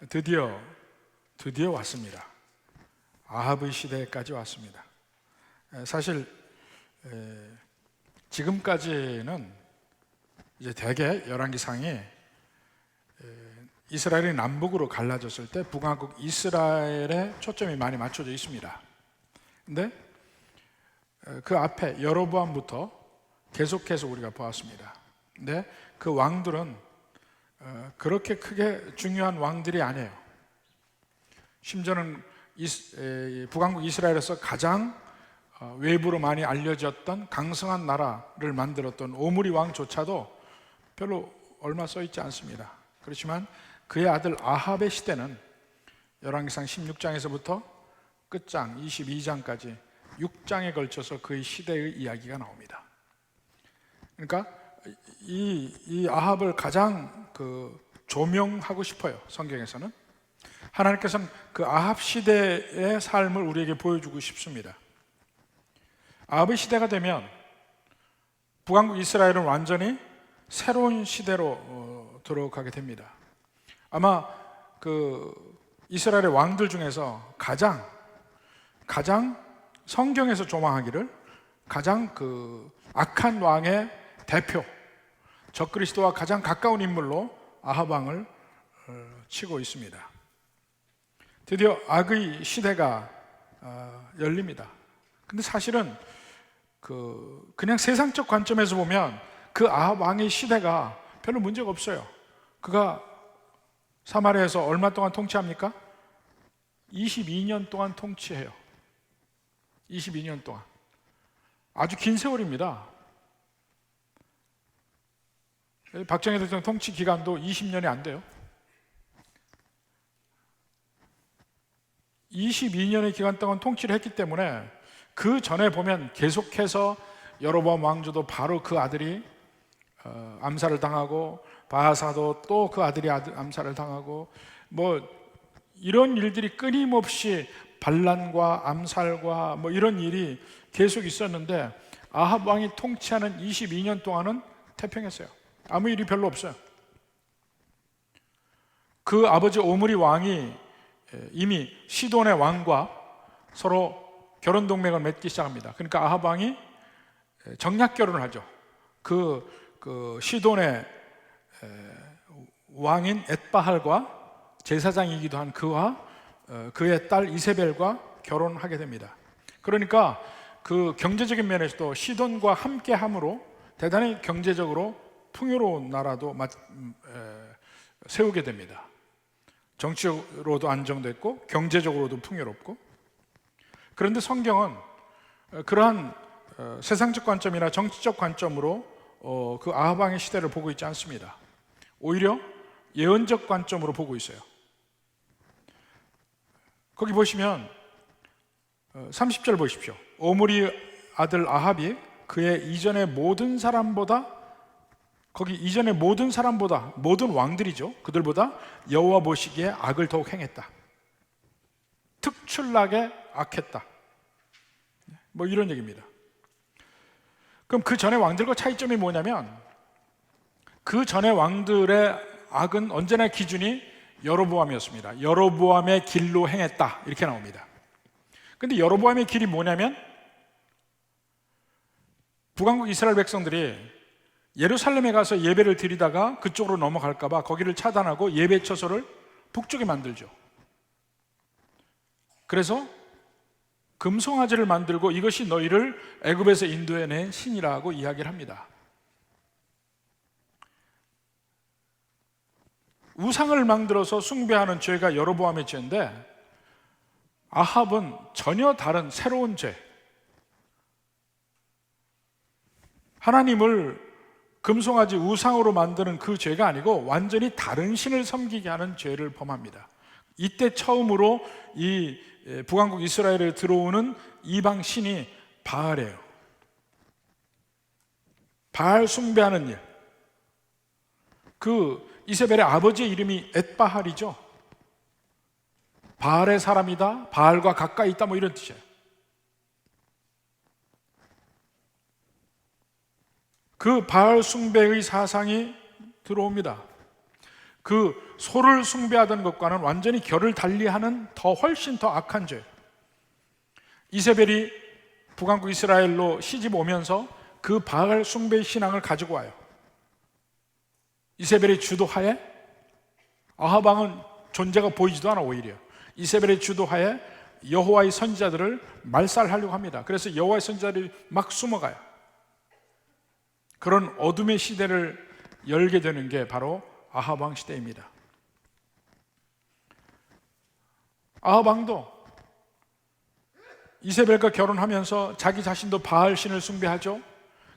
드디어 왔습니다. 아합의 시대까지 왔습니다. 사실 지금까지는 이제 대개 열왕기상이 이스라엘이 남북으로 갈라졌을 때 북왕국 이스라엘에 초점이 많이 맞춰져 있습니다. 근데 그 앞에 여로보암부터 계속해서 우리가 보았습니다. 근데 그 왕들은 그렇게 크게 중요한 왕들이 아니에요. 심지어는 북왕국 이스라엘에서 가장 외부로 많이 알려졌던 강성한 나라를 만들었던 오므리 왕조차도 별로 얼마 써 있지 않습니다. 그렇지만 그의 아들 아합의 시대는 열왕기상 16장에서부터 끝장 22장까지 6장에 걸쳐서 그의 시대의 이야기가 나옵니다. 그러니까 이 아합을 가장 조명하고 싶어요. 성경에서는 하나님께서는 그 아합 시대의 삶을 우리에게 보여주고 싶습니다. 아합의 시대가 되면 북왕국 이스라엘은 완전히 새로운 시대로 들어가게 됩니다. 아마 이스라엘의 왕들 중에서 가장 성경에서 조망하기를 가장 악한 왕의 대표, 적그리스도와 가장 가까운 인물로 아합 왕을 치고 있습니다. 드디어 악의 시대가 열립니다. 근데 사실은 그냥 세상적 관점에서 보면 그 아합 왕의 시대가 별로 문제가 없어요. 그가 사마리아에서 얼마 동안 통치합니까? 22년 동안 통치해요. 22년 동안. 아주 긴 세월입니다. 박정희 대통령 통치 기간도 20년이 안 돼요. 22년의 기간 동안 통치를 했기 때문에 그 전에 보면 계속해서 여로보암 왕조도 바로 그 아들이 암살을 당하고 바하사도 또 그 아들이 암살을 당하고 이런 일들이 끊임없이 반란과 암살과 이런 일이 계속 있었는데 아합 왕이 통치하는 22년 동안은 태평했어요. 아무 일이 별로 없어요. 그 아버지 오므리 왕이 이미 시돈의 왕과 서로 결혼 동맹을 맺기 시작합니다. 그러니까 아합 왕이 정략 결혼을 하죠. 그 시돈의 왕인 엣바할과 제사장이기도 한 그와 그의 딸 이세벨과 결혼하게 됩니다. 그러니까 그 경제적인 면에서도 시돈과 함께함으로 대단히 경제적으로 풍요로운 나라도 세우게 됩니다. 정치적으로도 안정됐고 경제적으로도 풍요롭고. 그런데 성경은 그러한 세상적 관점이나 정치적 관점으로 그 아합 왕의 시대를 보고 있지 않습니다. 오히려 예언적 관점으로 보고 있어요. 거기 보시면 30절 보십시오. 오므리 아들 아합이 그의 이전의 모든 사람보다, 거기 이전의 모든 사람보다, 모든 왕들이죠, 그들보다 여호와 보시기에 악을 더욱 행했다. 특출나게 악했다. 이런 얘기입니다. 그럼 그 전의 왕들과 차이점이 뭐냐면 그 전의 왕들의 악은 언제나 기준이 여로보암이었습니다. 여로보암의 길로 행했다 이렇게 나옵니다. 근데 여로보암의 길이 뭐냐면 북왕국 이스라엘 백성들이 예루살렘에 가서 예배를 드리다가 그쪽으로 넘어갈까 봐 거기를 차단하고 예배 처소를 북쪽에 만들죠. 그래서 금송아지를 만들고 이것이 너희를 애굽에서 인도해낸 신이라고 이야기를 합니다. 우상을 만들어서 숭배하는 죄가 여로보암의 죄인데 아합은 전혀 다른 새로운 죄, 하나님을 금송아지 우상으로 만드는 그 죄가 아니고 완전히 다른 신을 섬기게 하는 죄를 범합니다. 이때 처음으로 이 북왕국 이스라엘에 들어오는 이방 신이 바알이에요. 바알 숭배하는 일. 이세벨의 아버지의 이름이 엣바할이죠. 바알의 사람이다, 바알과 가까이 있다, 이런 뜻이에요. 그 바알 숭배의 사상이 들어옵니다. 그 소를 숭배하던 것과는 완전히 결을 달리하는 훨씬 더 악한 죄. 이세벨이 북왕국 이스라엘로 시집 오면서 그 바알 숭배 신앙을 가지고 와요. 이세벨의 주도하에 아합 왕은 존재가 보이지도 않아. 오히려 이세벨의 주도하에 여호와의 선지자들을 말살하려고 합니다. 그래서 여호와의 선지자들이 막 숨어가요. 그런 어둠의 시대를 열게 되는 게 바로 아합 왕 시대입니다. 아합 왕도 이세벨과 결혼하면서 자기 자신도 바알 신을 숭배하죠.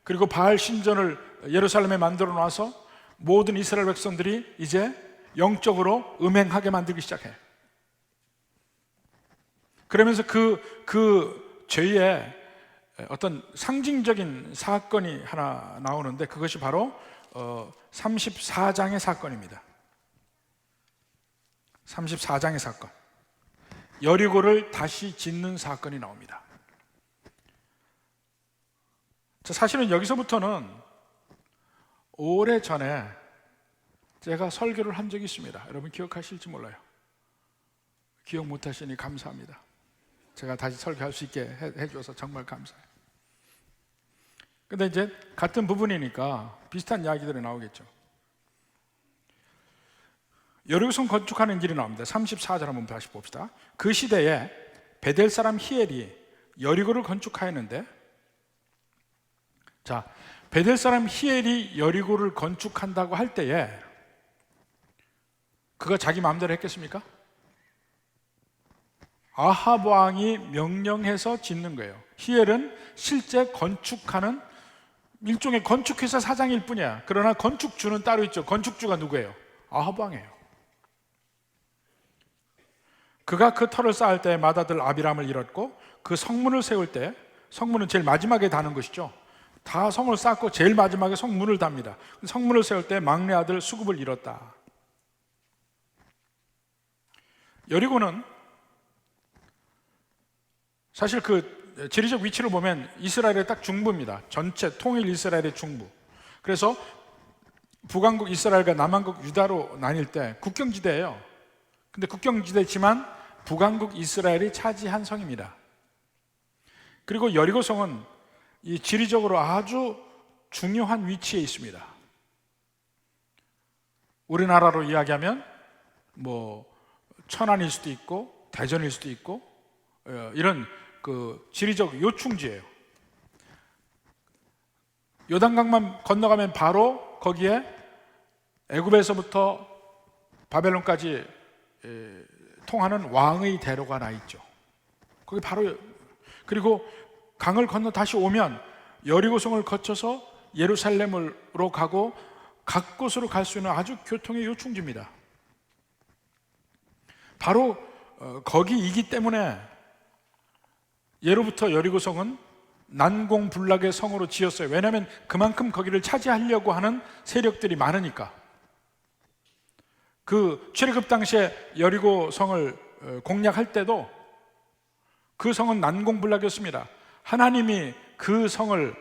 그리고 바알 신전을 예루살렘에 만들어 놔서 모든 이스라엘 백성들이 이제 영적으로 음행하게 만들기 시작해요. 그러면서 그 죄의 어떤 상징적인 사건이 하나 나오는데, 그것이 바로 34장의 사건입니다. 34장의 사건, 여리고를 다시 짓는 사건이 나옵니다. 사실은 여기서부터는 오래전에 제가 설교를 한 적이 있습니다. 여러분 기억하실지 몰라요. 기억 못하시니 감사합니다. 제가 다시 설교할 수 있게 해줘서 정말 감사해요. 근데 이제 같은 부분이니까 비슷한 이야기들이 나오겠죠. 여리고성 건축하는 길이 나옵니다. 34절 한번 다시 봅시다. 그 시대에 베델 사람 히엘이 여리고를 건축하였는데, 자, 베델 사람 히엘이 여리고를 건축한다고 할 때에 그가 자기 마음대로 했겠습니까? 아합 왕이 명령해서 짓는 거예요. 히엘은 실제 건축하는 일종의 건축회사 사장일 뿐이야. 그러나 건축주는 따로 있죠. 건축주가 누구예요? 아합 왕이에요. 그가 그 터를 쌓을 때 맏아들 아비람을 잃었고, 그 성문을 세울 때, 성문은 제일 마지막에 다는 것이죠. 다 성을 쌓고 제일 마지막에 성문을 답니다. 성문을 세울 때 막내 아들 수굽을 잃었다. 여리고는 사실 그 지리적 위치를 보면 이스라엘의 딱 중부입니다. 전체 통일 이스라엘의 중부. 그래서 북왕국 이스라엘과 남왕국 유다로 나뉠 때 국경지대예요. 근데 국경지대지만 북왕국 이스라엘이 차지한 성입니다. 그리고 여리고성은 이 지리적으로 아주 중요한 위치에 있습니다. 우리나라로 이야기하면 뭐 천안일 수도 있고 대전일 수도 있고 이런 그 지리적 요충지예요. 요단강만 건너가면 바로 거기에 애굽에서부터 바벨론까지 통하는 왕의 대로가 나 있죠. 거기 바로. 그리고 강을 건너 다시 오면 여리고성을 거쳐서 예루살렘으로 가고 각 곳으로 갈 수 있는 아주 교통의 요충지입니다. 바로 거기이기 때문에 예로부터 여리고성은 난공불락의 성으로 지었어요. 왜냐하면 그만큼 거기를 차지하려고 하는 세력들이 많으니까. 그 출애굽 당시에 여리고성을 공략할 때도 그 성은 난공불락이었습니다. 하나님이 그 성을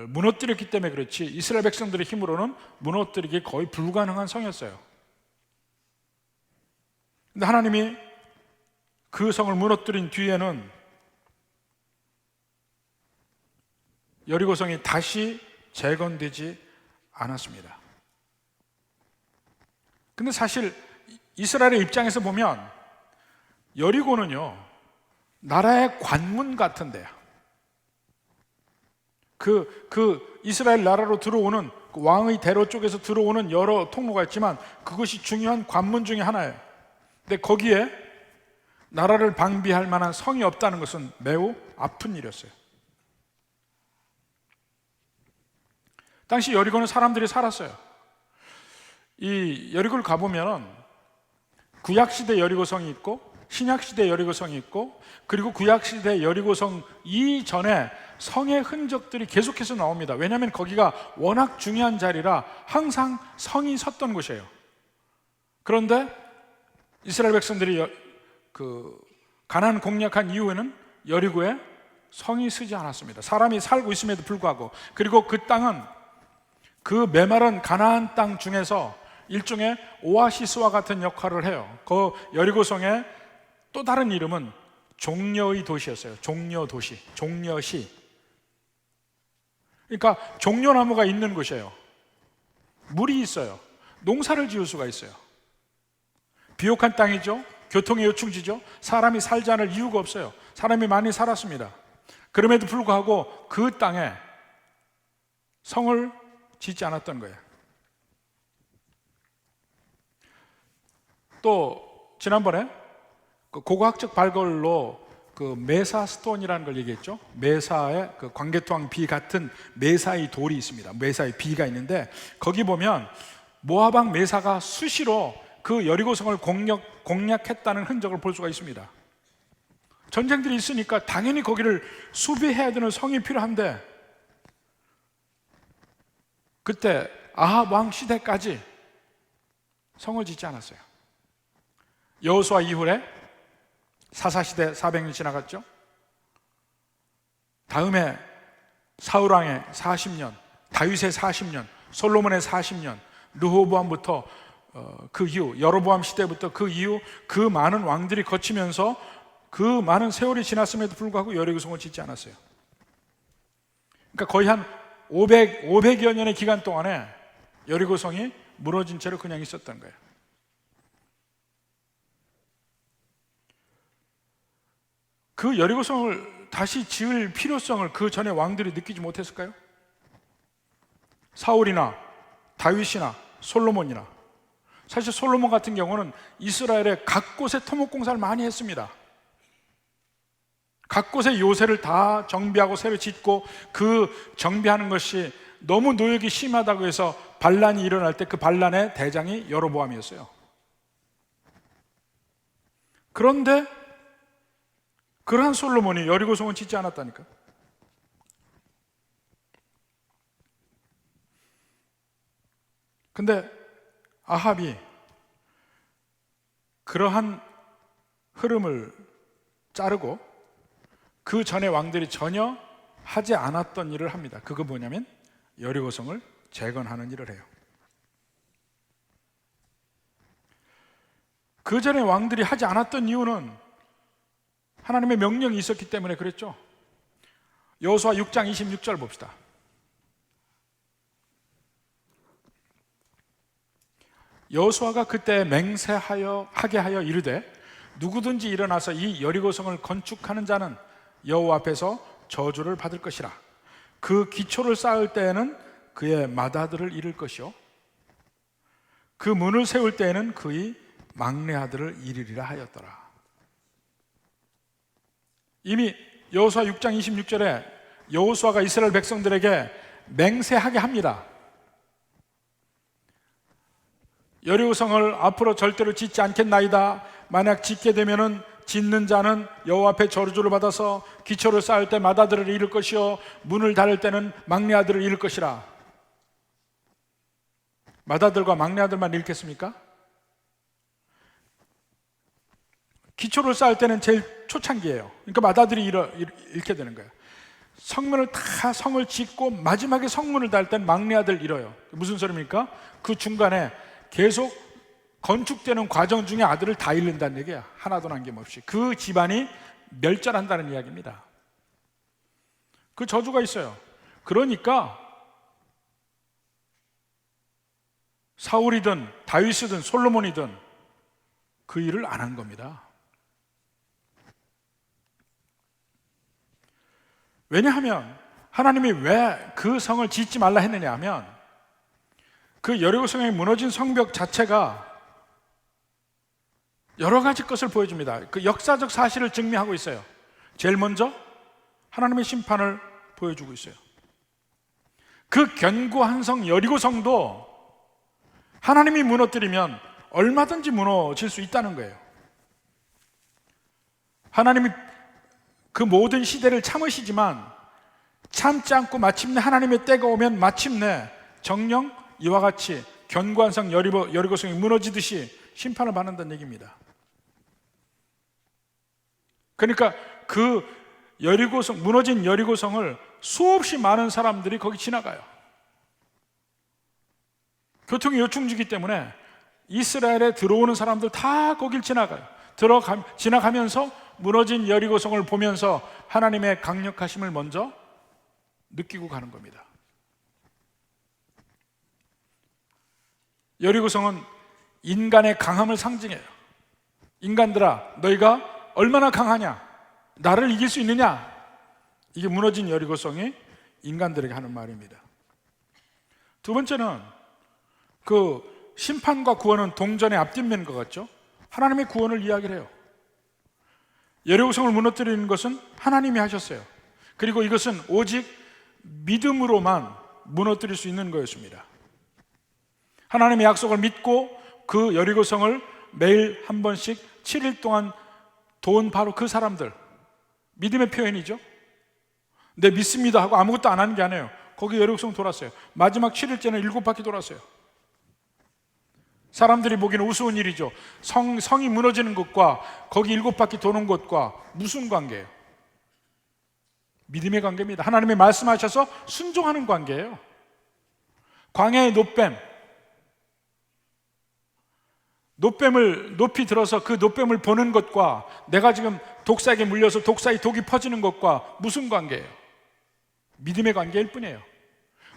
무너뜨렸기 때문에 그렇지 이스라엘 백성들의 힘으로는 무너뜨리기 거의 불가능한 성이었어요. 근데 하나님이 그 성을 무너뜨린 뒤에는 여리고성이 다시 재건되지 않았습니다. 근데 사실 이스라엘의 입장에서 보면 여리고는요, 나라의 관문 같은 데야. 그 이스라엘 나라로 들어오는 그 왕의 대로 쪽에서 들어오는 여러 통로가 있지만 그것이 중요한 관문 중에 하나예요. 근데 거기에 나라를 방비할 만한 성이 없다는 것은 매우 아픈 일이었어요. 당시 여리고는 사람들이 살았어요. 이 여리고를 가보면 구약시대 여리고성이 있고 신약시대 여리고성이 있고, 그리고 구약시대 여리고성 이전에 성의 흔적들이 계속해서 나옵니다. 왜냐하면 거기가 워낙 중요한 자리라 항상 성이 섰던 곳이에요. 그런데 이스라엘 백성들이 가나안 공략한 이후에는 여리고에 성이 서지 않았습니다. 사람이 살고 있음에도 불구하고. 그리고 그 땅은 그 메마른 가나안 땅 중에서 일종의 오아시스와 같은 역할을 해요. 그 여리고성의 또 다른 이름은 종려의 도시였어요. 종려도시, 종려시. 그러니까 종려나무가 있는 곳이에요. 물이 있어요. 농사를 지을 수가 있어요. 비옥한 땅이죠. 교통의 요충지죠. 사람이 살지 않을 이유가 없어요. 사람이 많이 살았습니다. 그럼에도 불구하고 그 땅에 성을 짓지 않았던 거예요. 또 지난번에 그 고고학적 발굴로 그 메사 스톤이라는 걸 얘기했죠. 메사의 그 광개토왕 비 같은 메사의 돌이 있습니다. 메사의 비가 있는데 거기 보면 모압왕 메사가 수시로 그 여리고성을 공략했다는 흔적을 볼 수가 있습니다. 전쟁들이 있으니까 당연히 거기를 수비해야 되는 성이 필요한데 그때 아합 왕 시대까지 성을 짓지 않았어요. 여호수아 이후에 사사시대 400년 지나갔죠. 다음에 사울왕의 40년, 다윗의 40년, 솔로몬의 40년, 르호보암부터 그 이후 여로보암 시대부터 그 이후 그 많은 왕들이 거치면서 그 많은 세월이 지났음에도 불구하고 여리고성을 짓지 않았어요. 그러니까 거의 한 500여 년의 기간 동안에 여리고성이 무너진 채로 그냥 있었던 거예요. 그 여리고성을 다시 지을 필요성을 그 전에 왕들이 느끼지 못했을까요? 사울이나 다윗이나 솔로몬이나. 사실 솔로몬 같은 경우는 이스라엘의 각 곳에 토목공사를 많이 했습니다. 각 곳에 요새를 다 정비하고 새로 짓고 그 정비하는 것이 너무 노역이 심하다고 해서 반란이 일어날 때 그 반란의 대장이 여로보암이었어요. 그런데 그러한 솔로몬이 여리고성은 짓지 않았다니까. 근데 아합이 그러한 흐름을 자르고 그 전에 왕들이 전혀 하지 않았던 일을 합니다. 그거 뭐냐면 여리고성을 재건하는 일을 해요. 그 전에 왕들이 하지 않았던 이유는 하나님의 명령이 있었기 때문에 그랬죠. 여호수아 6장 26절 봅시다. 여호수아가 그때 맹세하게 하여 이르되 누구든지 일어나서 이 여리고성을 건축하는 자는 여호와 앞에서 저주를 받을 것이라. 그 기초를 쌓을 때에는 그의 맏아들을 잃을 것이요 그 문을 세울 때에는 그의 막내 아들을 잃으리라 하였더라. 이미 여호수아 6장 26절에 여호수아가 이스라엘 백성들에게 맹세하게 합니다. 여리고성을 앞으로 절대로 짓지 않겠나이다. 만약 짓게 되면은 짓는 자는 여호와 앞에 저주를 받아서 기초를 쌓을 때 맏아들을 잃을 것이요 문을 닫을 때는 막내 아들을 잃을 것이라. 맏아들과 막내 아들만 잃겠습니까? 기초를 쌓을 때는 제일 초창기예요. 그러니까 맏아들이 잃게 되는 거예요. 성문을 다 성을 짓고 마지막에 성문을 달 때는 막내 아들 잃어요. 무슨 소리입니까? 그 중간에 계속 건축되는 과정 중에 아들을 다 잃는다는 얘기야. 하나도 남김없이. 그 집안이 멸절한다는 이야기입니다. 그 저주가 있어요. 그러니까 사울이든 다윗이든 솔로몬이든 그 일을 안 한 겁니다. 왜냐하면 하나님이 왜 그 성을 짓지 말라 했느냐 하면 그 여리고성의 무너진 성벽 자체가 여러 가지 것을 보여줍니다. 그 역사적 사실을 증명하고 있어요. 제일 먼저 하나님의 심판을 보여주고 있어요. 그 견고한 성 여리고성도 하나님이 무너뜨리면 얼마든지 무너질 수 있다는 거예요. 하나님이 그 모든 시대를 참으시지만 참지 않고 마침내 하나님의 때가 오면 마침내 정령 이와 같이 견고한 성 여리고성이 무너지듯이 심판을 받는다는 얘기입니다. 그러니까 그 여리고성, 무너진 여리고성을 수없이 많은 사람들이 거기 지나가요. 교통이 요충지기 때문에 이스라엘에 들어오는 사람들 다 거길 지나가요. 지나가면서 무너진 여리고성을 보면서 하나님의 강력하심을 먼저 느끼고 가는 겁니다. 여리고성은 인간의 강함을 상징해요. 인간들아, 너희가 얼마나 강하냐? 나를 이길 수 있느냐? 이게 무너진 여리고성이 인간들에게 하는 말입니다. 두 번째는 그 심판과 구원은 동전의 앞뒷면인 것 같죠? 하나님의 구원을 이야기를 해요. 여리고성을 무너뜨리는 것은 하나님이 하셨어요. 그리고 이것은 오직 믿음으로만 무너뜨릴 수 있는 거였습니다. 하나님의 약속을 믿고 그 여리고성을 매일 한 번씩 7일 동안 도운 바로 그 사람들, 믿음의 표현이죠. 내 믿습니다 하고 아무것도 안 하는 게 아니에요. 거기 여리고성 돌았어요. 마지막 7일째는 7바퀴 돌았어요. 사람들이 보기에는 우스운 일이죠. 성이 무너지는 것과 거기 7바퀴 도는 것과 무슨 관계예요? 믿음의 관계입니다. 하나님이 말씀하셔서 순종하는 관계예요. 광야의 노뱀을 높이 들어서 그 노뱀을 보는 것과 내가 지금 독사에게 물려서 독사의 독이 퍼지는 것과 무슨 관계예요? 믿음의 관계일 뿐이에요.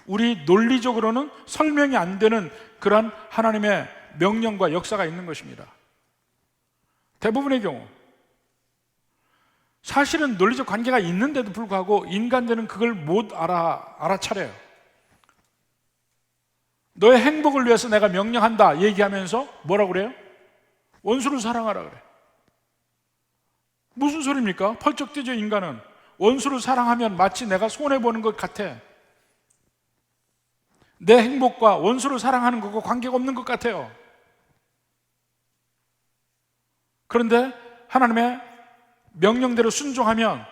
우리 논리적으로는 설명이 안 되는 그런 하나님의 명령과 역사가 있는 것입니다. 대부분의 경우 사실은 논리적 관계가 있는데도 불구하고 인간들은 그걸 못 알아차려요. 너의 행복을 위해서 내가 명령한다 얘기하면서 뭐라고 그래요? 원수를 사랑하라 그래. 무슨 소리입니까? 펄쩍 뛰죠. 인간은 원수를 사랑하면 마치 내가 손해보는 것 같아. 내 행복과 원수를 사랑하는 것과 관계가 없는 것 같아요. 그런데 하나님의 명령대로 순종하면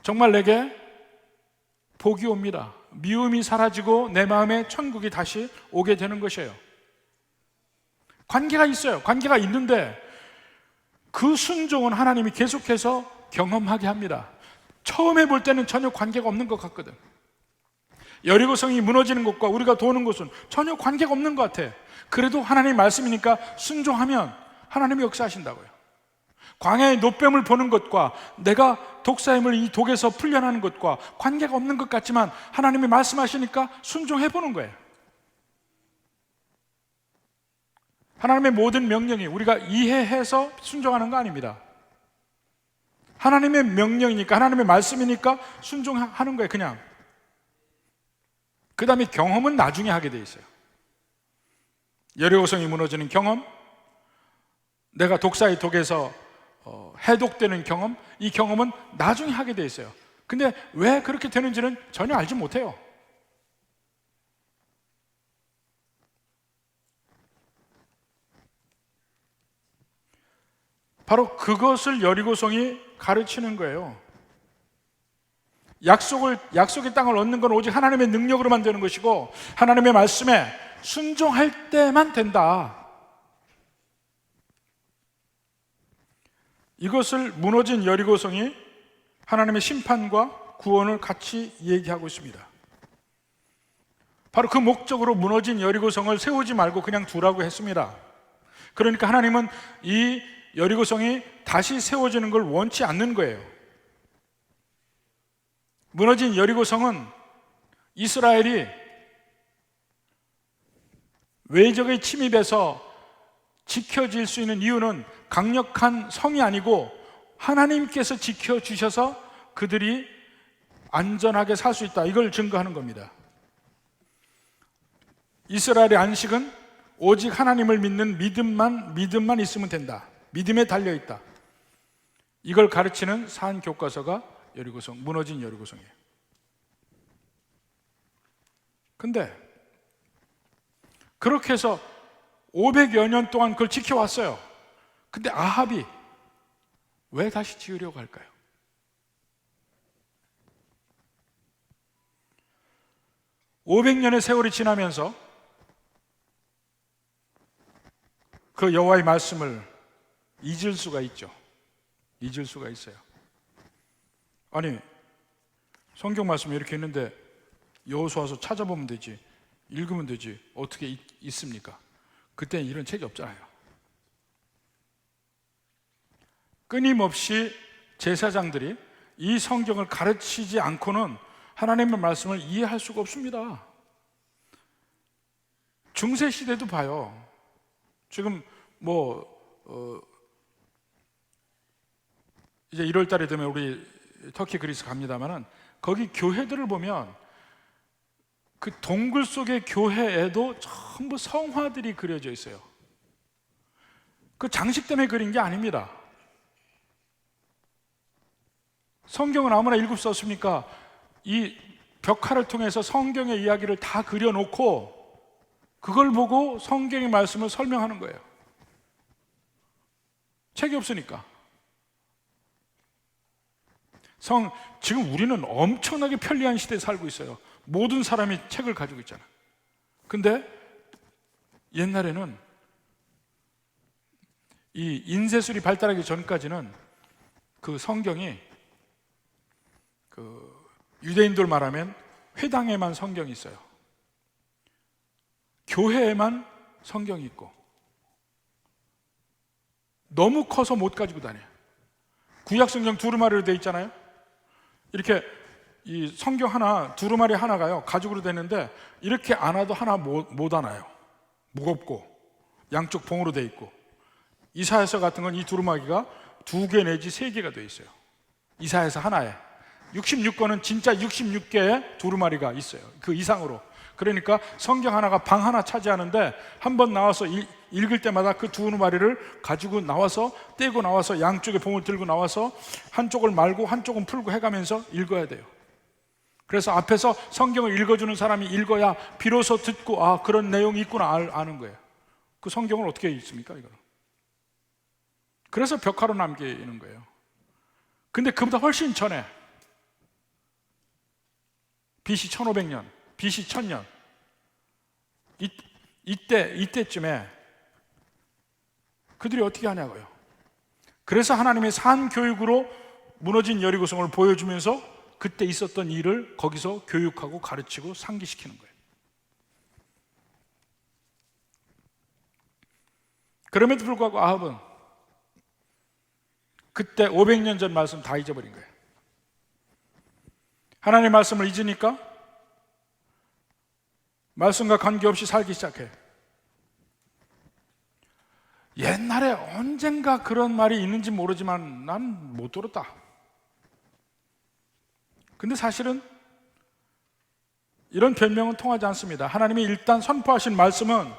정말 내게 복이 옵니다. 미움이 사라지고 내 마음에 천국이 다시 오게 되는 것이에요. 관계가 있어요. 관계가 있는데 그 순종은 하나님이 계속해서 경험하게 합니다. 처음 해볼 때는 전혀 관계가 없는 것 같거든. 여리고성이 무너지는 것과 우리가 도는 것은 전혀 관계가 없는 것 같아. 그래도 하나님의 말씀이니까 순종하면 하나님이 역사하신다고요. 광야의 노뱀을 보는 것과 내가 독사의 힘을 이 독에서 풀려나는 것과 관계가 없는 것 같지만 하나님이 말씀하시니까 순종해보는 거예요. 하나님의 모든 명령이 우리가 이해해서 순종하는 거 아닙니다. 하나님의 명령이니까, 하나님의 말씀이니까 순종하는 거예요. 그냥. 그 다음에 경험은 나중에 하게 돼 있어요. 여리고성이 무너지는 경험, 내가 독사의 독에서 해독되는 경험, 이 경험은 나중에 하게 돼 있어요. 근데 왜 그렇게 되는지는 전혀 알지 못해요. 바로 그것을 여리고성이 가르치는 거예요. 약속의 땅을 얻는 건 오직 하나님의 능력으로만 되는 것이고 하나님의 말씀에 순종할 때만 된다. 이것을 무너진 여리고성이 하나님의 심판과 구원을 같이 얘기하고 있습니다. 바로 그 목적으로 무너진 여리고성을 세우지 말고 그냥 두라고 했습니다. 그러니까 하나님은 이 여리고성이 다시 세워지는 걸 원치 않는 거예요. 무너진 여리고성은 이스라엘이 외적의 침입에서 지켜질 수 있는 이유는 강력한 성이 아니고 하나님께서 지켜주셔서 그들이 안전하게 살 수 있다, 이걸 증거하는 겁니다. 이스라엘의 안식은 오직 하나님을 믿는 믿음만 있으면 된다. 믿음에 달려있다. 이걸 가르치는 산 교과서가 여리고성, 무너진 여리고성이에요. 근데 그렇게 해서 500여 년 동안 그걸 지켜왔어요. 근데 아합이 왜 다시 지으려고 할까요? (500년의) 세월이 지나면서 그 여호와의 말씀을 잊을 수가 있죠. 잊을 수가 있어요. 아니, 성경 말씀이 이렇게 있는데 여호수아서 찾아보면 되지. 읽으면 되지. 어떻게 있습니까? 그때는 이런 책이 없잖아요. 끊임없이 제사장들이 이 성경을 가르치지 않고는 하나님의 말씀을 이해할 수가 없습니다. 중세 시대도 봐요. 지금 이제 1월 달에 되면 우리 터키 그리스 갑니다만은 거기 교회들을 보면 그 동굴 속의 교회에도 전부 성화들이 그려져 있어요. 그 장식 때문에 그린 게 아닙니다. 성경은 아무나 읽을 수 없습니까? 이 벽화를 통해서 성경의 이야기를 다 그려놓고 그걸 보고 성경의 말씀을 설명하는 거예요. 책이 없으니까. 지금 우리는 엄청나게 편리한 시대에 살고 있어요. 모든 사람이 책을 가지고 있잖아요. 근데 옛날에는 이 인쇄술이 발달하기 전까지는 그 성경이 유대인들 말하면 회당에만 성경이 있어요. 교회에만 성경이 있고 너무 커서 못 가지고 다녀요. 구약 성경 두루마리로 되어 있잖아요. 이렇게 이 성경 하나, 두루마리 하나가요 가죽으로 되는데 이렇게 안아도 하나 못 안아요. 무겁고 양쪽 봉으로 되어 있고, 이사야서 같은 건 이 두루마기가 2개 내지 3개가 되어 있어요. 이사야서 하나에 66권은 진짜 66개의 두루마리가 있어요. 그 이상으로. 그러니까 성경 하나가 방 하나 차지하는데 한 번 나와서 읽을 때마다 그 두루마리를 가지고 나와서 떼고 나와서 양쪽에 봉을 들고 나와서 한쪽을 말고 한쪽은 풀고 해가면서 읽어야 돼요. 그래서 앞에서 성경을 읽어주는 사람이 읽어야 비로소 듣고 그런 내용이 있구나 아는 거예요. 그 성경을 어떻게 읽습니까 이거는? 그래서 벽화로 남기는 거예요. 근데 그보다 훨씬 전에 BC 1500년, BC 1000년 이때쯤에 그들이 어떻게 하냐고요. 그래서 하나님의 산 교육으로 무너진 여리고성을 보여주면서 그때 있었던 일을 거기서 교육하고 가르치고 상기시키는 거예요. 그럼에도 불구하고 아합은 그때 500년 전 말씀 다 잊어버린 거예요. 하나님의 말씀을 잊으니까 말씀과 관계없이 살기 시작해요. 옛날에 언젠가 그런 말이 있는지 모르지만 난 못 들었다. 근데 사실은 이런 변명은 통하지 않습니다. 하나님이 일단 선포하신 말씀은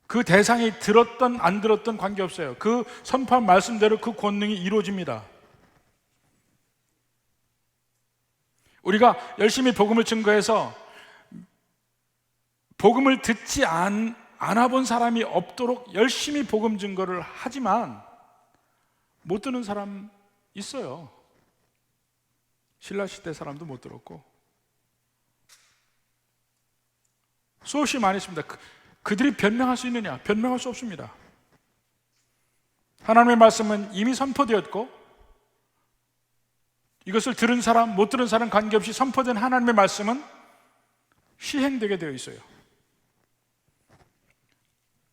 그 대상이 들었던 안 들었던 관계없어요. 그 선포한 말씀대로 그 권능이 이루어집니다. 우리가 열심히 복음을 증거해서 복음을 듣지 않아 본 사람이 없도록 열심히 복음 증거를 하지만 못 듣는 사람 있어요. 신라시대 사람도 못 들었고 수없이 많이 있습니다. 그들이 변명할 수 있느냐? 변명할 수 없습니다. 하나님의 말씀은 이미 선포되었고 이것을 들은 사람, 못 들은 사람 관계없이 선포된 하나님의 말씀은 시행되게 되어 있어요.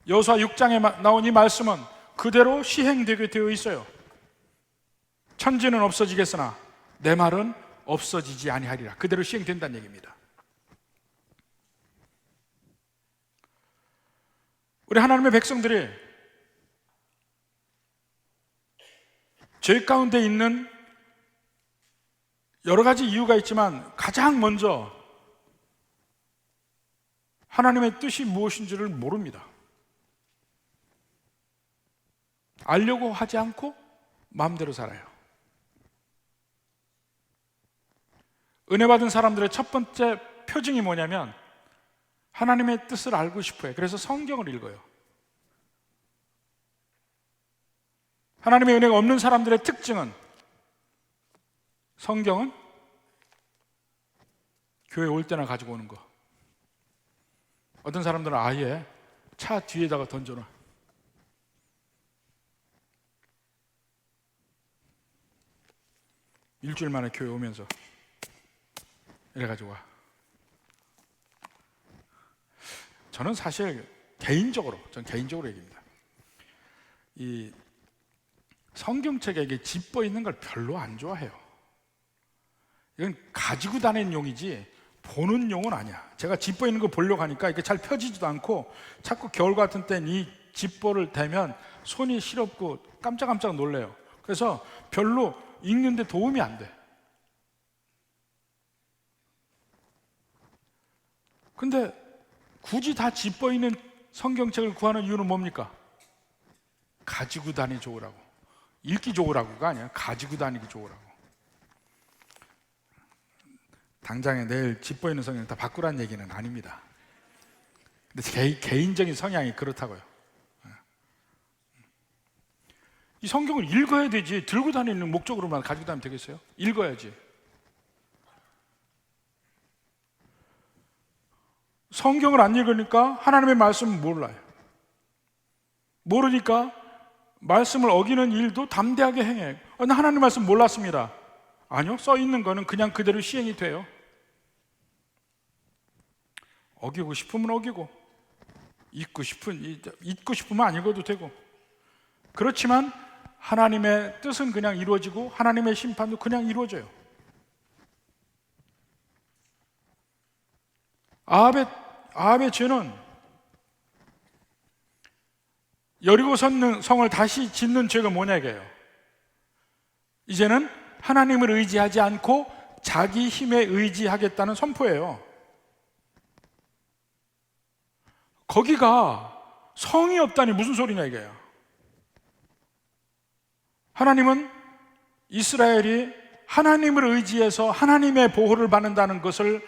여호수아 6장에 나온 이 말씀은 그대로 시행되게 되어 있어요. 천지는 없어지겠으나 내 말은 없어지지 아니하리라. 그대로 시행된다는 얘기입니다. 우리 하나님의 백성들이 죄 가운데 있는 여러 가지 이유가 있지만 가장 먼저 하나님의 뜻이 무엇인지를 모릅니다. 알려고 하지 않고 마음대로 살아요. 은혜 받은 사람들의 첫 번째 표징이 뭐냐면 하나님의 뜻을 알고 싶어요. 그래서 성경을 읽어요. 하나님의 은혜가 없는 사람들의 특징은 성경은 교회 올 때나 가지고 오는 거. 어떤 사람들은 아예 차 뒤에다가 던져놔. 일주일 만에 교회 오면서 이래가지고 와. 저는 사실 전 개인적으로 얘기합니다. 이 성경책에 이게 짚어 있는 걸 별로 안 좋아해요. 이건 가지고 다니는 용이지 보는 용은 아니야. 제가 짚어 있는 거 보려고 하니까 이게 잘 펴지지도 않고 자꾸 겨울 같은 때는 이 짚보를 대면 손이 시렵고 깜짝깜짝 놀래요. 그래서 별로 읽는데 도움이 안 돼. 근데 굳이 다 짚어 있는 성경책을 구하는 이유는 뭡니까? 가지고 다니기 좋으라고. 읽기 좋으라고가 아니야. 가지고 다니기 좋으라고. 당장에 내일 짚어 있는 성경 다 바꾸라는 얘기는 아닙니다. 근데 개인적인 성향이 그렇다고요. 이 성경을 읽어야 되지 들고 다니는 목적으로만 가지고 다니면 되겠어요? 읽어야지. 성경을 안 읽으니까 하나님의 말씀을 몰라요. 모르니까 말씀을 어기는 일도 담대하게 행해. 나 하나님 말씀 몰랐습니다. 아니요, 써 있는 거는 그냥 그대로 시행이 돼요. 어기고 싶으면 어기고, 잊고 싶으면 안 읽어도 되고. 그렇지만 하나님의 뜻은 그냥 이루어지고 하나님의 심판도 그냥 이루어져요. 아합의 죄는 여리고 성을 다시 짓는 죄가 뭐냐 이거예요. 이제는 하나님을 의지하지 않고 자기 힘에 의지하겠다는 선포예요. 거기가 성이 없다니 무슨 소리냐 이거예요. 하나님은 이스라엘이 하나님을 의지해서 하나님의 보호를 받는다는 것을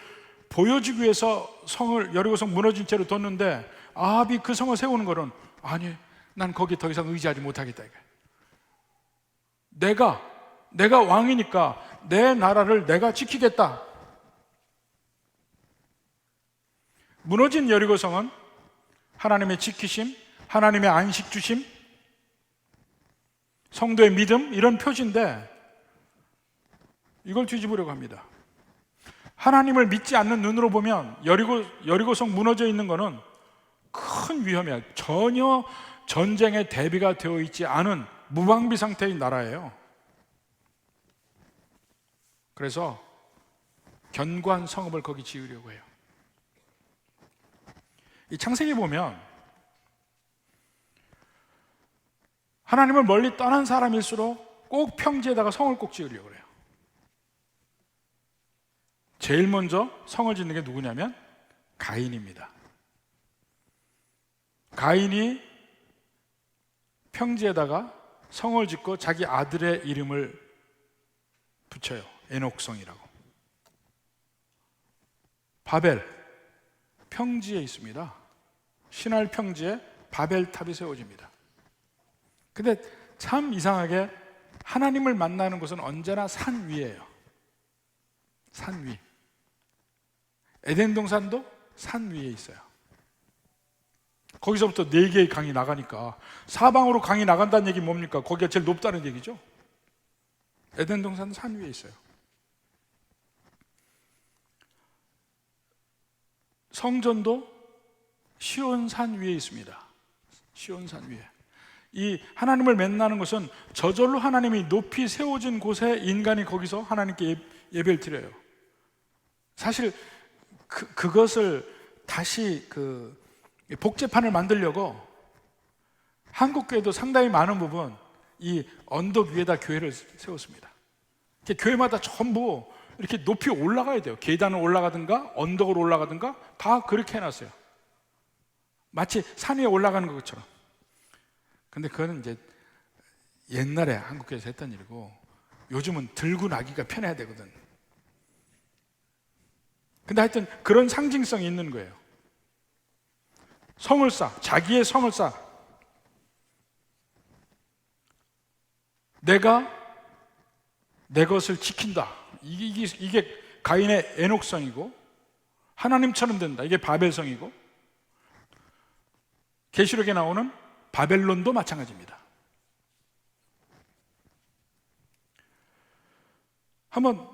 보여주기 위해서 성을 여리고성 무너진 채로 뒀는데 아합이 그 성을 세우는 거는 아니, 난 거기에 더 이상 의지하지 못하겠다 이거예요. 내가 왕이니까 내 나라를 내가 지키겠다. 무너진 여리고성은 하나님의 지키심, 하나님의 안식 주심, 성도의 믿음 이런 표시인데 이걸 뒤집으려고 합니다. 하나님을 믿지 않는 눈으로 보면 여리고성 무너져 있는 것은 큰 위험이야. 전혀 전쟁에 대비가 되어 있지 않은 무방비 상태인 나라예요. 그래서 견고한 성읍을 거기 지으려고 해요. 이 창세기 보면 하나님을 멀리 떠난 사람일수록 꼭 평지에다가 성을 꼭 지으려고 그래요. 제일 먼저 성을 짓는 게 누구냐면 가인입니다. 가인이 평지에다가 성을 짓고 자기 아들의 이름을 붙여요. 에녹성이라고. 바벨 평지에 있습니다. 신할 평지에 바벨탑이 세워집니다. 근데 참 이상하게 하나님을 만나는 곳은 언제나 산 위예요. 산 위. 에덴 동산도 산 위에 있어요. 거기서부터 4개의 강이 나가니까 사방으로 강이 나간다는 얘기는 뭡니까? 거기가 제일 높다는 얘기죠. 에덴 동산은 산 위에 있어요. 성전도 시온산 위에 있습니다. 시온산 위에. 이 하나님을 만나는 것은 저절로 하나님이 높이 세워진 곳에 인간이 거기서 하나님께 예배를 드려요. 사실 그것을 다시 복제판을 만들려고 한국 교회도 상당히 많은 부분 이 언덕 위에다 교회를 세웠습니다. 교회마다 전부 이렇게 높이 올라가야 돼요. 계단을 올라가든가 언덕으로 올라가든가 다 그렇게 해놨어요. 마치 산 위에 올라가는 것처럼. 근데 그거는 이제 옛날에 한국교회에서 했던 일이고 요즘은 들고 나기가 편해야 되거든. 근데 하여튼 그런 상징성이 있는 거예요. 성을 쌓아, 자기의 성을 쌓아. 내가 내 것을 지킨다. 이게 가인의 에녹성이고 하나님처럼 된다. 이게 바벨성이고 계시록에 나오는 바벨론도 마찬가지입니다. 한번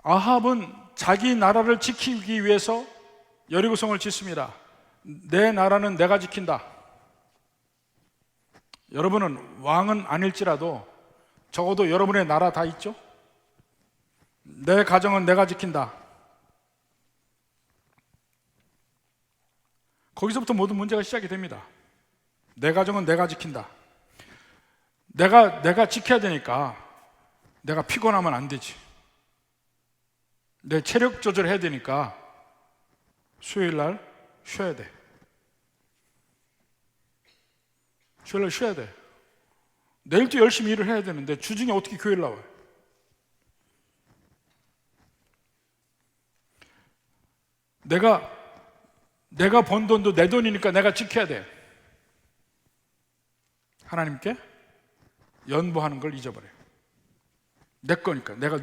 아합은 자기 나라를 지키기 위해서 여리고성을 짓습니다. 내 나라는 내가 지킨다. 여러분은 왕은 아닐지라도 적어도 여러분의 나라 다 있죠? 내 가정은 내가 지킨다. 거기서부터 모든 문제가 시작이 됩니다. 내 가정은 내가 지킨다. 내가 지켜야 되니까 내가 피곤하면 안 되지. 내 체력 조절해야 되니까 수요일 날 쉬어야 돼. 수요일 날 쉬어야 돼. 내일도 열심히 일을 해야 되는데 주중에 어떻게 교회를 나와요? 내가 번 돈도 내 돈이니까 내가 지켜야 돼. 하나님께 연보하는 걸 잊어버려요. 내 거니까 내가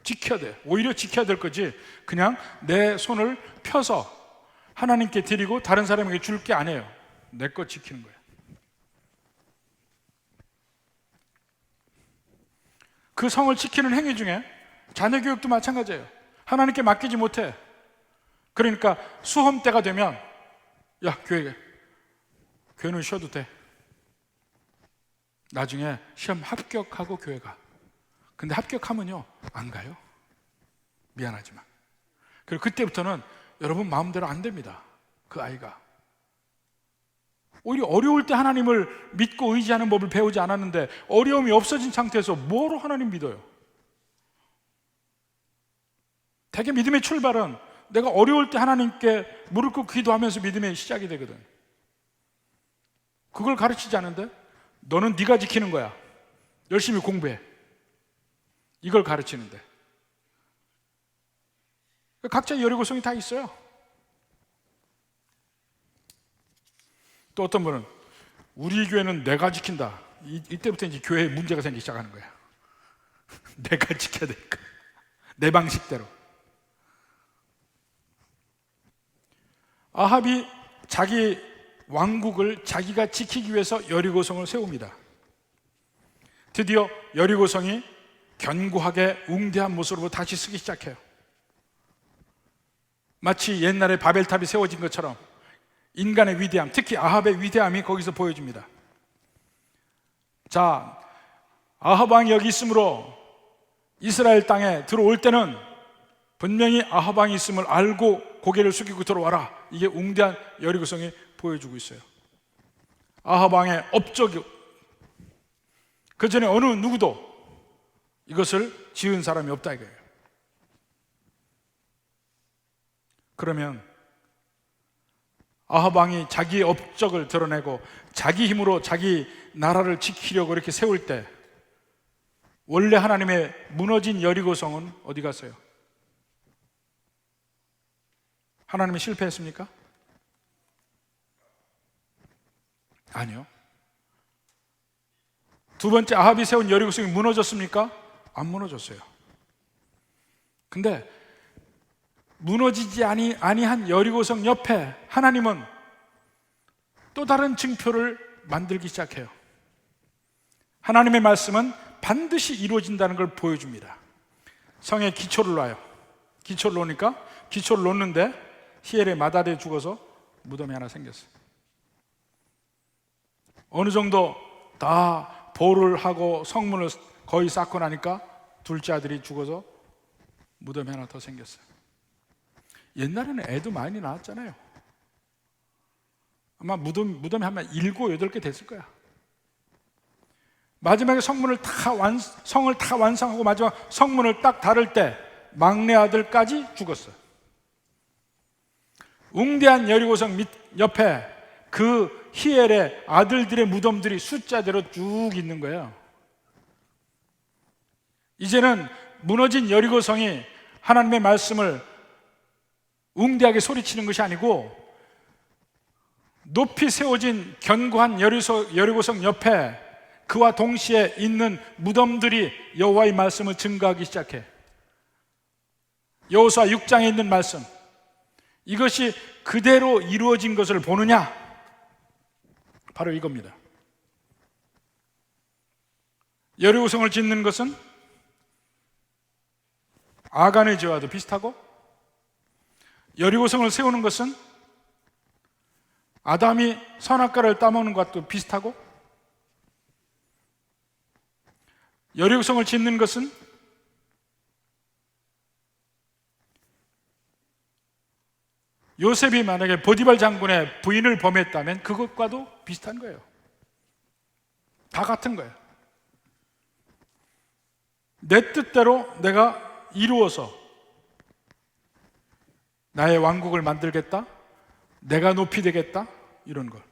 지켜야 돼. 오히려 지켜야 될 거지. 그냥 내 손을 펴서 하나님께 드리고 다른 사람에게 줄 게 아니에요. 내 거 지키는 거예요. 그 성을 지키는 행위 중에 자녀 교육도 마찬가지예요. 하나님께 맡기지 못해. 그러니까 수험 때가 되면 야, 교회는 쉬어도 돼. 나중에 시험 합격하고 교회 가. 근데 합격하면요 안 가요. 미안하지만. 그리고 그때부터는 여러분 마음대로 안 됩니다. 그 아이가 오히려 어려울 때 하나님을 믿고 의지하는 법을 배우지 않았는데 어려움이 없어진 상태에서 뭐로 하나님 믿어요? 대개 믿음의 출발은 내가 어려울 때 하나님께 무릎 꿇고 기도하면서 믿음의 시작이 되거든. 그걸 가르치지 않는데 너는 네가 지키는 거야. 열심히 공부해. 이걸 가르치는데 각자의 여리고성이 다 있어요. 또 어떤 분은 우리 교회는 내가 지킨다. 이때부터 이제 교회에 문제가 생기기 시작하는 거야. 내가 지켜야 되니까 내 방식대로. 아합이 자기 왕국을 자기가 지키기 위해서 여리고성을 세웁니다. 드디어 여리고성이 견고하게 웅대한 모습으로 다시 쓰기 시작해요. 마치 옛날에 바벨탑이 세워진 것처럼 인간의 위대함, 특히 아합의 위대함이 거기서 보여집니다. 자, 아합 왕이 여기 있으므로 이스라엘 땅에 들어올 때는 분명히 아합 왕이 있음을 알고 고개를 숙이고 들어와라. 이게 웅대한 여리고성이 보여주고 있어요. 아합 왕의 업적이 그 전에 어느 누구도 이것을 지은 사람이 없다 이거예요. 그러면 아합 왕이 자기의 업적을 드러내고 자기 힘으로 자기 나라를 지키려고 이렇게 세울 때 원래 하나님의 무너진 여리고성은 어디 갔어요? 하나님이 실패했습니까? 아니요. 두 번째 아합이 세운 여리고성이 무너졌습니까? 안 무너졌어요. 근데 무너지지 아니한 여리고성 옆에 하나님은 또 다른 증표를 만들기 시작해요. 하나님의 말씀은 반드시 이루어진다는 걸 보여줍니다. 성에 기초를 놔요. 기초를 놓으니까 기초를 놓는데 히엘의 마다리에 죽어서 무덤이 하나 생겼어요. 어느 정도 다 보를 하고 성문을 거의 쌓고 나니까 둘째 아들이 죽어서 무덤이 하나 더 생겼어요. 옛날에는 애도 많이 낳았잖아요. 아마 무덤이 아마 7, 8개 됐을 거야. 마지막에 성을 다 완성하고 마지막 성문을 딱 닫을 때 막내 아들까지 죽었어요. 웅대한 여리고성 밑 옆에 그 히엘의 아들들의 무덤들이 숫자대로 쭉 있는 거예요. 이제는 무너진 여리고성이 하나님의 말씀을 웅대하게 소리치는 것이 아니고 높이 세워진 견고한 여리고성 옆에 그와 동시에 있는 무덤들이 여호와의 말씀을 증거하기 시작해. 여호수아 6장에 있는 말씀, 이것이 그대로 이루어진 것을 보느냐? 바로 이겁니다. 여리고성을 짓는 것은 아간의 죄와도 비슷하고 여리고성을 세우는 것은 아담이 선악과를 따먹는 것도 비슷하고, 여리고성을 짓는 것은 요셉이 만약에 보디발 장군의 부인을 범했다면 그것과도 비슷한 거예요. 다 같은 거예요. 내 뜻대로 내가 이루어서 나의 왕국을 만들겠다, 내가 높이 되겠다, 이런 걸.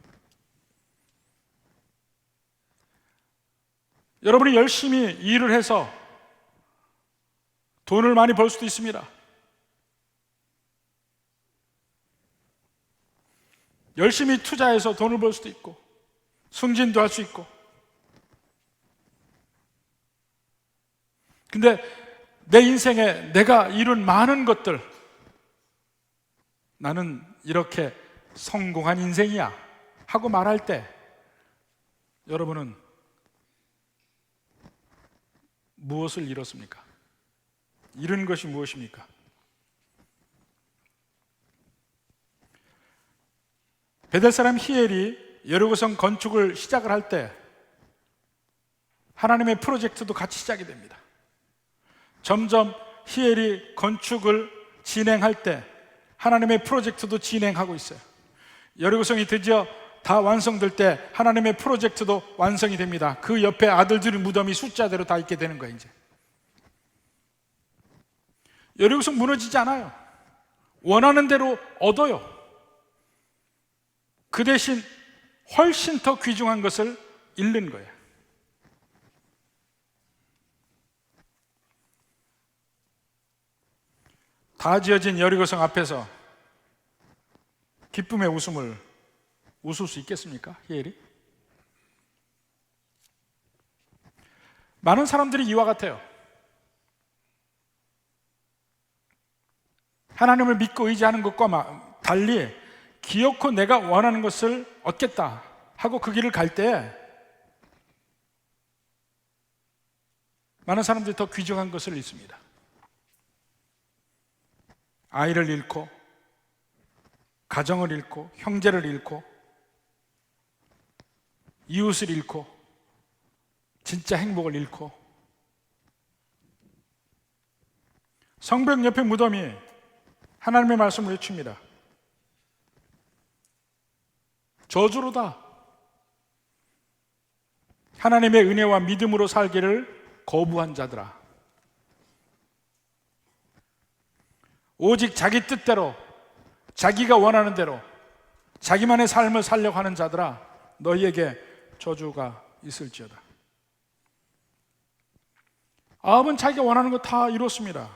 여러분이 열심히 일을 해서 돈을 많이 벌 수도 있습니다. 열심히 투자해서 돈을 벌 수도 있고, 승진도 할 수 있고. 근데 내 인생에 내가 이룬 많은 것들, 나는 이렇게 성공한 인생이야 하고 말할 때 여러분은 무엇을 이뤘습니까? 이룬 것이 무엇입니까? 베델 사람 히엘이 여리고성 건축을 시작을 할 때 하나님의 프로젝트도 같이 시작이 됩니다. 점점 히엘이 건축을 진행할 때 하나님의 프로젝트도 진행하고 있어요. 여리고성이 드디어 다 완성될 때 하나님의 프로젝트도 완성이 됩니다. 그 옆에 아들들의 무덤이 숫자대로 다 있게 되는 거예요. 이제 여리고성 무너지지 않아요. 원하는 대로 얻어요. 그 대신 훨씬 더 귀중한 것을 잃는 거예요. 다 지어진 여리고성 앞에서 기쁨의 웃음을 웃을 수 있겠습니까? 히엘이? 많은 사람들이 이와 같아요. 하나님을 믿고 의지하는 것과 달리 기어코 내가 원하는 것을 얻겠다 하고 그 길을 갈 때 많은 사람들이 더 귀중한 것을 잃습니다. 아이를 잃고, 가정을 잃고, 형제를 잃고, 이웃을 잃고, 진짜 행복을 잃고. 성벽 옆에 무덤이 하나님의 말씀을 외칩니다. 저주로다. 하나님의 은혜와 믿음으로 살기를 거부한 자들아, 오직 자기 뜻대로, 자기가 원하는 대로 자기만의 삶을 살려고 하는 자들아, 너희에게 저주가 있을지어다. 아합은 자기가 원하는 거 다 이뤘습니다.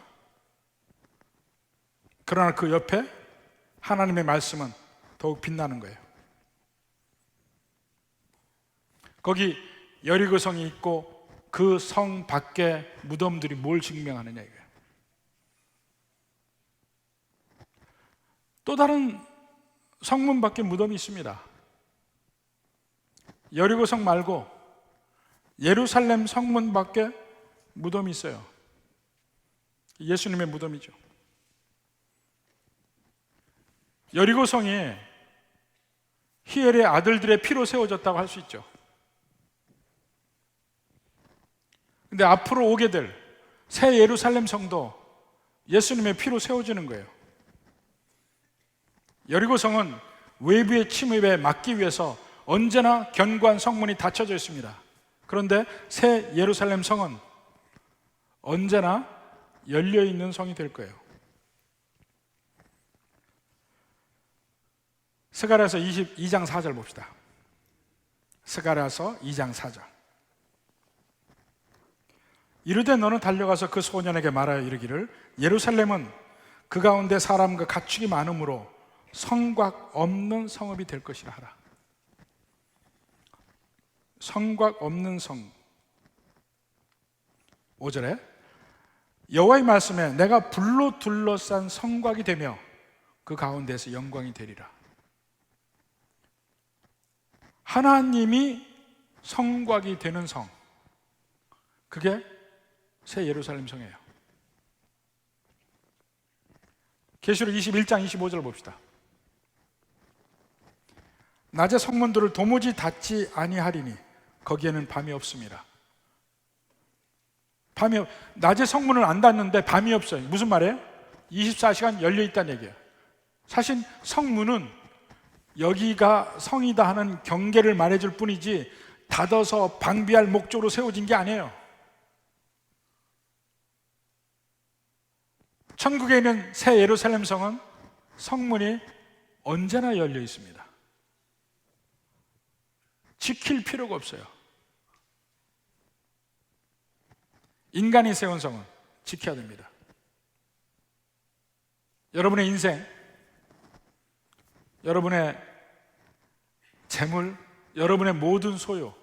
그러나 그 옆에 하나님의 말씀은 더욱 빛나는 거예요. 거기 여리고성이 있고 그 성 밖에 무덤들이 뭘 증명하느냐 이거예요. 또 다른 성문 밖에 무덤이 있습니다. 여리고성 말고 예루살렘 성문 밖에 무덤이 있어요. 예수님의 무덤이죠. 여리고성이 히엘의 아들들의 피로 세워졌다고 할 수 있죠. 근데 앞으로 오게 될 새 예루살렘 성도 예수님의 피로 세워지는 거예요. 여리고성은 외부의 침입에 막기 위해서 언제나 견고한 성문이 닫혀져 있습니다. 그런데 새 예루살렘 성은 언제나 열려있는 성이 될 거예요. 스가랴서 22장 4절 봅시다. 스가랴서 2장 4절. 이르되 너는 달려가서 그 소년에게 말하여 이르기를 예루살렘은 그 가운데 사람과 가축이 많으므로 성곽 없는 성읍이 될 것이라 하라. 성곽 없는 성. 5절에 여호와의 말씀에 내가 불로 둘러싼 성곽이 되며 그 가운데서 영광이 되리라. 하나님이 성곽이 되는 성, 그게 새 예루살렘 성이에요. 계시록 21장 25절 봅시다. 낮에 성문들을 도무지 닫지 아니하리니 거기에는 밤이 없습니다. 낮에 성문을 안 닫는데 밤이 없어요. 무슨 말이에요? 24시간 열려 있다는 얘기예요. 사실 성문은 여기가 성이다 하는 경계를 말해줄 뿐이지 닫아서 방비할 목적으로 세워진 게 아니에요. 천국에 있는 새 예루살렘 성은 성문이 언제나 열려 있습니다. 지킬 필요가 없어요. 인간이 세운 성은 지켜야 됩니다. 여러분의 인생, 여러분의 재물, 여러분의 모든 소유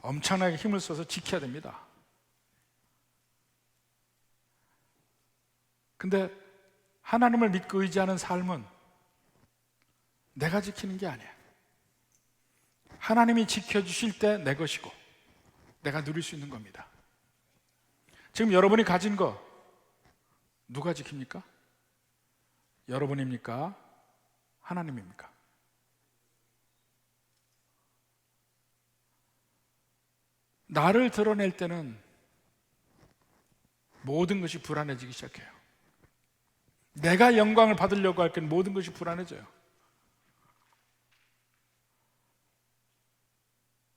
엄청나게 힘을 써서 지켜야 됩니다. 근데 하나님을 믿고 의지하는 삶은 내가 지키는 게 아니에요. 하나님이 지켜주실 때 내 것이고 내가 누릴 수 있는 겁니다. 지금 여러분이 가진 거 누가 지킵니까? 여러분입니까? 하나님입니까? 나를 드러낼 때는 모든 것이 불안해지기 시작해요. 내가 영광을 받으려고 할 때는 모든 것이 불안해져요.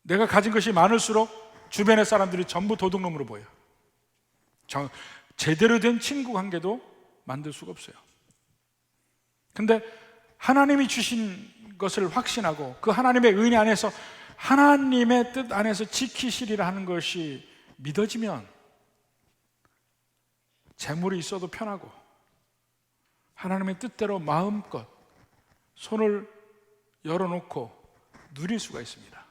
내가 가진 것이 많을수록 주변의 사람들이 전부 도둑놈으로 보여요. 제대로 된 친구 관계도 만들 수가 없어요. 근데 하나님이 주신 것을 확신하고 그 하나님의 은혜 안에서 하나님의 뜻 안에서 지키시리라 하는 것이 믿어지면 재물이 있어도 편하고 하나님의 뜻대로 마음껏 손을 열어놓고 누릴 수가 있습니다.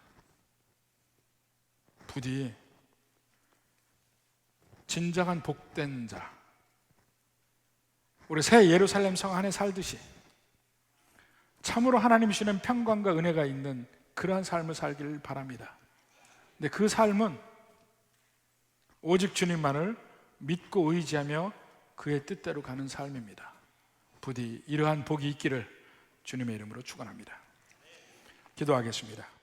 부디 진정한 복된 자, 우리 새 예루살렘 성 안에 살듯이 참으로 하나님이 주시는 평강과 은혜가 있는 그러한 삶을 살기를 바랍니다. 근데 그 삶은 오직 주님만을 믿고 의지하며 그의 뜻대로 가는 삶입니다. 부디 이러한 복이 있기를 주님의 이름으로 축원합니다. 기도하겠습니다.